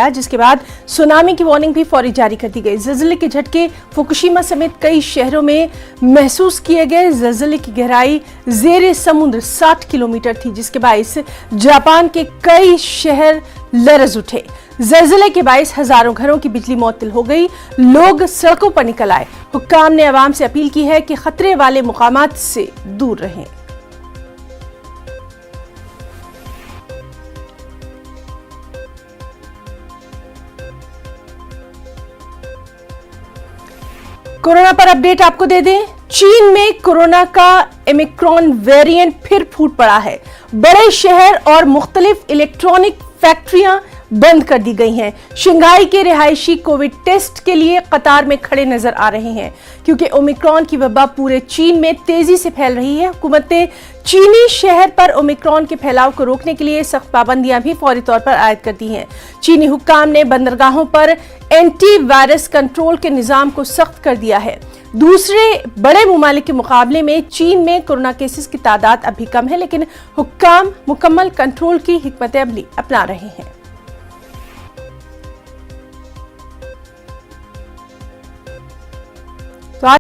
जिसके बाद सुनामी की वार्निंग भी फौरी जारी कर दी गई। ज़लज़ले के झटके फुकुशिमा समेत कई शहरों में महसूस किए गए। ज़लज़ले की गहराई ज़ेरे समुद्र 60 किलोमीटर थी, जिसके बाइस जापान के कई शहर लरज उठे। ज़लज़ले के बाइस हजारों घरों की बिजली मुअत्तल हो गई। लोग सड़कों पर निकल आए। हुक्काम ने आवाम से अपील की है कि खतरे वाले मुकामात से दूर रहें। कोरोना पर अपडेट आपको दे दें। चीन में कोरोना का ओमिक्रॉन वेरिएंट फिर फूट पड़ा है। बड़े शहर और मुख्तलिफ इलेक्ट्रॉनिक फैक्ट्रियां बंद कर दी गई हैं। शंघाई के रिहायशी कोविड टेस्ट के लिए कतार में खड़े नजर आ रहे हैं, क्योंकि ओमिक्रॉन की वबा पूरे चीन में तेजी से फैल रही है। हुकूमत ने चीनी शहर पर ओमिक्रॉन के फैलाव को रोकने के लिए सख्त पाबंदियां भी फौरी तौर पर आयद कर दी हैं। चीनी हुक्काम ने बंदरगाहों पर एंटी वायरस कंट्रोल के निजाम को सख्त कर दिया है। दूसरे बड़े मुमालिक के मुकाबले में चीन में कोरोना केसेस की तादाद अभी कम है, लेकिन हुक्काम मुकम्मल कंट्रोल की हिकमत अमली अपना रहे हैं।